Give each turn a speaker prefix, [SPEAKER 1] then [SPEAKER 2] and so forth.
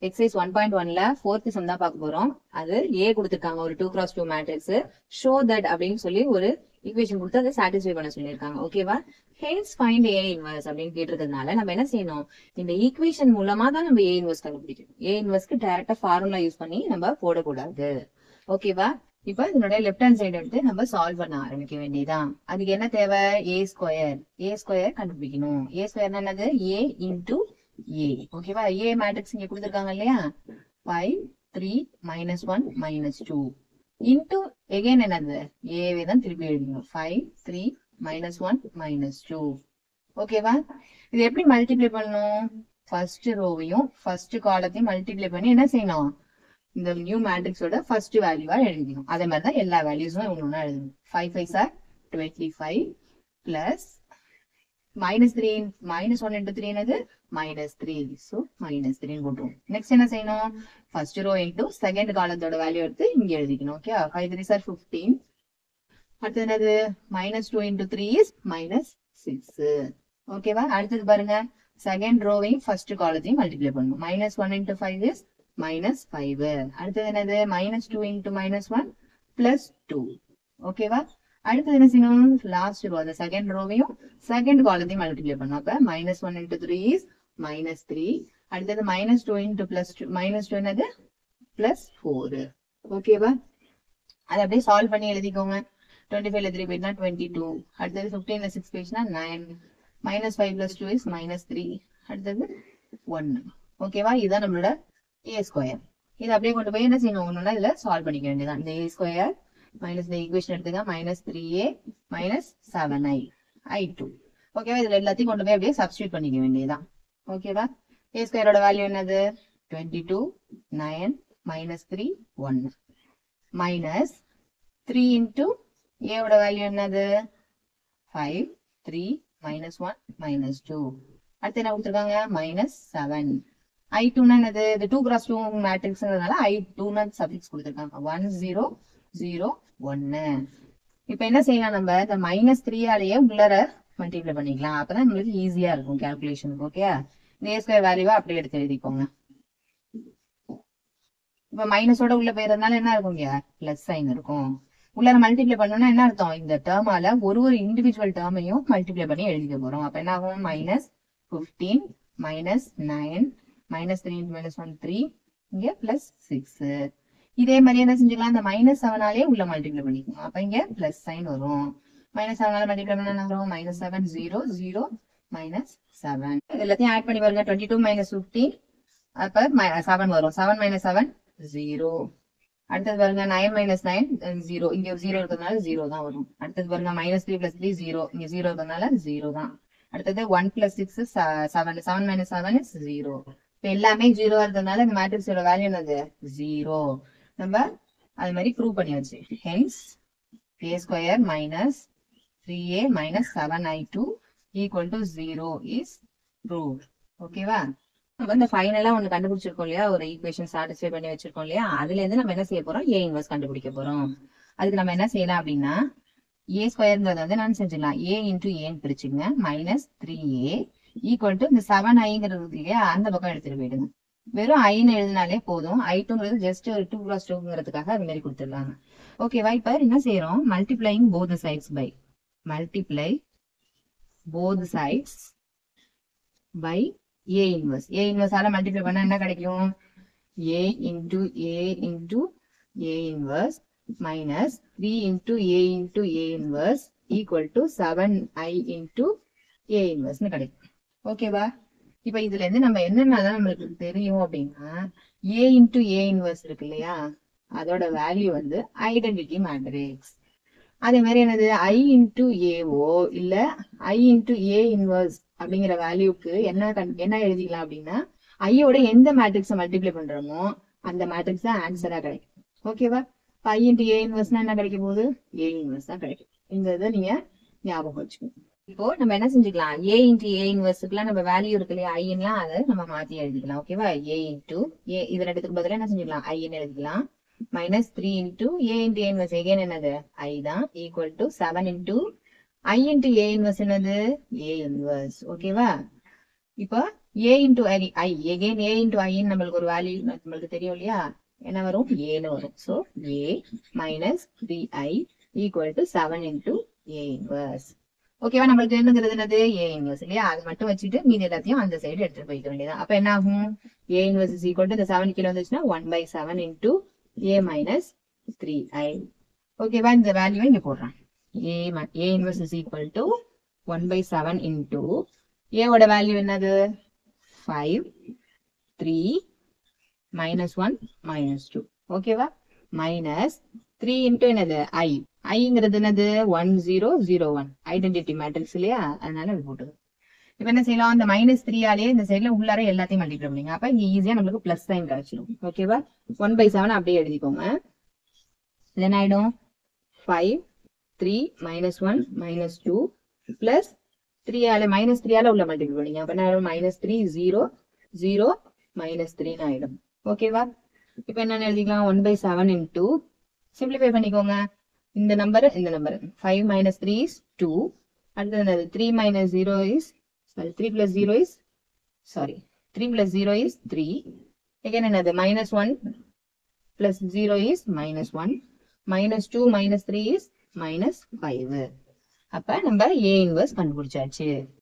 [SPEAKER 1] Exercise 1.1ல fourth some தான் பார்க்க போறோம். அது ஏ கொடுத்துருக்காங்க ஒரு 2x2 மேட்ரிக்ஸ். ஷோ தட் அப்படின்னு சொல்லி ஒரு ஈக்குவேஷன் கொடுத்து அதை சாட்டிஸ்ஃபை பண்ண சொல்லியிருக்காங்க. ஓகேவா? ஹென்ஸ் ஃபைண்ட் ஏ இன்வர்ஸ் அப்படின்னு கேட்டிருக்கிறதுனால நம்ம என்ன செய்யணும், இந்த ஈக்குவேஷன் மூலமா தான் நம்ம ஏ இன்வர்ஸ் கண்டுபிடிக்கணும். ஏ இன்வர்ஸ்க்கு டைரக்டா ஃபார்முலா யூஸ் பண்ணி நம்ம போடக்கூடாது. ஓகேவா? இப்ப இதனுடைய லெஃப்ட் ஹேண்ட் சைடு எடுத்து நம்ம சால்வ் பண்ண ஆரம்பிக்க வேண்டியதான். அதுக்கு என்ன தேவை? ஏ ஸ்கொயர் கண்டுபிடிக்கணும். ஏ ஸ்கொயர் என்னது? A into A. ஓகேவா? ஏ மேட்ரிக்ஸ் இங்க கொடுத்துருக்காங்க இல்லையா? 5 3 -1 -2 இன்டூ எகைன் என்னது? ஏவே தான் திருப்பி எழுதிக்கணும். 5 3 -1 -2. ஓகேவா? இது எப்படி மல்டிப்ளை பண்ணணும்? ஃபர்ஸ்ட் ரோவையும் ஃபர்ஸ்ட் காலத்தையும் மல்டிப்ளை பண்ணி என்ன செய்யணும்? இந்த நியூ மேட்ரிக்ஸோட ஃபர்ஸ்ட் வேல்யூவா எழுதிக்கணும். அதே மாதிரி தான் எல்லா வேல்யூஸும் ஒண்ணு எழுதணும். 5 5 are 25 பிளஸ் -3 -1 into 3 என்னது? -3. So -3 போட்டுருவோம். நெக்ஸ்ட் என்ன செய்யணும்? ஃபர்ஸ்ட் ரோ இன்டூ செகண்ட் காலத்தோட வேல்யூ எடுத்து இங்க எழுதிக்கணும். Okay, 5 3 are 15. அடுத்தது என்னது? -2 into 3 is -6. ஓகேவா? அடுத்தது பாருங்க, செகண்ட் ரோவையும் ஃபர்ஸ்ட் காலத்தையும் மல்டிப்ளை பண்ணணும். -1 into 5 is -5. அடுத்தது என்னது? -2 into -1 +2. ஓகேவா? அடுத்தது என்ன செய்யணும்? லாஸ்ட் ரோ, அந்த செகண்ட் ரோவையும் செகண்ட் காலத்தையும் மல்டிப்ளை பண்ணணும். அப்ப -1 into 3 is -3. அடுத்தது -2 into +2 -2 என்னது? +4. ஓகேவா? அதை அப்படியே சால்வ் பண்ணி எழுதிக்கோங்க. 25ல 3 போயிட்டா 22. அடுத்தது 15ல 6 போயிடுச்சுன்னா 9. -5 + 2 is -3. அடுத்தது 1. ஓகேவா? இதுதான் நம்மளோட ஏ ஸ்கொயர். இது அப்படியே கொண்டு போய் என்ன செய்யணும்? ஒண்ணுன்னா இதுல சால்வ் பண்ணிக்க வேண்டியதான். இந்த ஏ ஸ்கொயர் மைனஸ் இந்த ஈக்குவேஷன் எடுத்துக்க -3a -7i i2. ஓகேவா? இதுல எல்லாத்தையும் கொண்டு போய் அப்படியே சப்ஸ்டியூட் பண்ணிக்க வேண்டியதான். ஓகேவா? ஏ ஸ்கொயரோட வேல்யூ என்னது? 22 9 -3 1 மைனஸ் 3 இன்டூ ஏ ஓட வேல்யூ என்னது? 5 3 -1 -2. அடுத்து என்ன கொடுத்துருக்காங்க? -7. I2 என்னது? இது 2x2 மேட்ரிக்ஸ்ங்கிறதுனால I2 சஃபிக்ஸ் கொடுத்துருக்காங்க. 1 0 0 1. இப்ப என்ன செய்யலாம்? நம்ம இந்த -3ஆலேயே உள்ளர மல்டிப்ளை பண்ணிக்கலாம். அப்பதான் நம்மளுக்கு ஈஸியா இருக்கும் கால்குலேஷனுக்கு. ஓகே, இந்த ஏ ஸ்கொயர் வேல்யூவா அப்படியே எடுத்து எழுதிக்கோங்க. இப்ப மைனஸோட உள்ள போயிருந்தனால என்ன இருக்கும்? இங்க பிளஸ் சைன் இருக்கும். உள்ளர மல்டிப்ளை பண்ணோம்னா என்ன அர்த்தம்? இந்த டேர்மால ஒரு இண்டிவிஜுவல் டேர்மையும் மல்டிப்ளை பண்ணி எழுதிக்க போறோம். அப்ப என்ன ஆகும்? -15 -9 -3 into -1 3, இங்க +6. இதே மாதிரி என்ன செஞ்சுக்கலாம்? இந்த -7ஆலே உள்ள மல்டிப்ளை பண்ணிக்கணும். அப்ப இங்க பிளஸ் சைன் வரும். -7ஆல மல்டிப்ளை பண்ணா என்ன வரும்? -7 0 0 -7. எல்லாத்தையும் ஆட் பண்ணி பாருங்க. 22 -15 அப்ப 7 வரும். 7 - 7 0. அடுத்தது பாருங்க, 9 - 9 0. இங்க 0 இருக்கிறதுனால 0 தான் வரும். அடுத்தது பாருங்க, -3 + 3 0. இங்க 0 இருக்கிறதுனால 0 தான். அடுத்தது 1 + 6 is 7. 7 - 7 is 0. இப்ப எல்லாமே 0 இருக்கிறதுனால இந்த மேட்ரிக்ஸோட வேல்யூ என்னது? 0. நம்ம அது மாதிரி ப்ரூவ் பண்ணியாச்சு. Hence a square -3a -7i2 = 0 is proved. ஓகேவா? நம்ம இந்த ஃபைனலா ஒண்ணு கண்டுபிடிச்சிருக்கோம் இல்லையா? ஒரு ஈக்குவேஷன் சாட்டிஸ்ஃபை பண்ணி வச்சிருக்கோம் இல்லையா? அதுல இருந்து நம்ம என்ன செய்ய போறோம்? ஏ இன்வர்ஸ் கண்டுபிடிக்க போறோம். அதுக்கு நம்ம என்ன செய்யலாம் அப்படின்னா, ஏ ஸ்கொயர்ங்கிறத வந்து நான் செஞ்சுக்கலாம். a into a பிரிச்சுங்க. -3a = இந்த 7iங்கிறது இல்லையா? அந்த பக்கம் எடுத்துட்டு போயிடுங்க. வெறும் ஐன்னு எழுதினாலே போதும். I2ங்கிறது ஜஸ்ட் ஒரு 2x2ங்கிறதுக்காக அது மாதிரி கொடுத்துருக்காங்க. ஓகேவா? இப்ப என்ன செய்யறோம்? Multiplying both sides by multiply both sides by A inverse. A இன்வர்ஸால மல்டிப்ளை பண்ணா என்ன கிடைக்கும்? a into a into a inverse minus 3 into a into a inverse = 7i into a inverse கிடைக்கும். ஓகேவா? இப்ப இதுல இருந்து நம்ம என்னென்னலாம் நம்மளுக்கு தெரியும் அப்படின்னா, a into a inverse இருக்கு இல்லையா? அதோட வேல்யூ வந்து ஐடென்டிட்டி மேட்ரிக்ஸ். அதே மாதிரி என்னது? i into a-ஓ இல்ல i into a inverse அப்படிங்கிற வேல்யூக்கு என்ன எழுதிக்கலாம் அப்படின்னா, ஐயோட எந்த மேட்ரிக்ஸை மல்டிப்ளை பண்றோமோ அந்த மேட்ரிக்ஸ் தான் ஆன்சரா கிடைக்கும். ஓகேவா? i into a inverse என்ன கிடைக்க போகுது? a inverse தான் கிடைக்கும். இந்த இதை நீங்க ஞாபகம் வச்சுக்கணும். இப்போ நம்ம என்ன செஞ்சுக்கலாம்? a into a இன்வர்ஸ்க்குலாம் நம்ம வேல்யூ இருக்கு இல்லையா? ஐன்லாம் அதை நம்ம மாத்தி எழுதிக்கலாம். ஓகேவா? a into a இது ரெண்டுத்துக்கு பதிலா என்ன செஞ்சுக்கலாம்? ஐன்னு எழுதிக்கலாம். -3 into a into a inverse again என்னது? I தான் = 7 into i into a inverse என்னது? a inverse. ஓகேவா? இப்போ a into i, again a into i நம்மளுக்கு ஒரு வேல்யூ நம்மளுக்கு தெரியும் இல்லையா, என்ன வரும், a வரும். So a minus 3i equal to 7 into a inverse. ஓகேவா, நம்மளுக்கு என்னது a inverse இல்லையா, அது மட்டும் வச்சுட்டு மீதி எல்லாத்தையும் அந்த சைடு எடுத்துட்டு போய்க்க வேண்டியதான். அப்ப என்ன ஆகும், a inverse is equal to இந்த 7 கீழே வந்துச்சுன்னா 1/7 into a minus 3i. ஓகேவா, இந்த வேல்யூவை இங்க போடுறேன். a inverse is equal to 1/7 into a ஓட வேல்யூ என்னது 5, 3, -1, -2. ஓகேவா, மைனஸ் 3 into என்னது i, iங்கிறது என்னது 1001 ஐடென்டிட்டி மேட்ரிக்ஸ் இல்லையா, அதனால அது போட்டுது. இப்ப என்ன செய்யலாம், அந்த -3 ஆலே இந்த சைடுல உள்ளார எல்லாத்தையும் மல்டிப்ளை பண்ணுங்க. அப்ப இங்க ஈஸியா நம்மளுக்கு பிளஸ் சைன் கிடைச்சிடும். ஓகேவா, 1/7 அப்படியே எழுதிக்கோங்க. இது என்ன ஆயிடும், 5, 3, -1, -2 பிளஸ் 3 ஆல -3 ஆல உள்ள மல்டிபிள் பண்ணீங்க. அப்ப என்ன ஆயிடும், -3, 0, 0, -3 ஆயிடும். ஓகேவா, இப்ப என்ன எழுதிக்கலாம், 1/7 into சிம்பிளிஃபை பண்ணிக்கோங்க. இந்த நம்பர் 5 minus 3 is 2. அடுத்தது 3 minus 0 is 3 plus 0 is 3. Again என்னது -1 plus 0 is -1. -2 minus 3 is -5. அப்ப நம்ம a inverse கண்டுபிடிச்சாச்சு.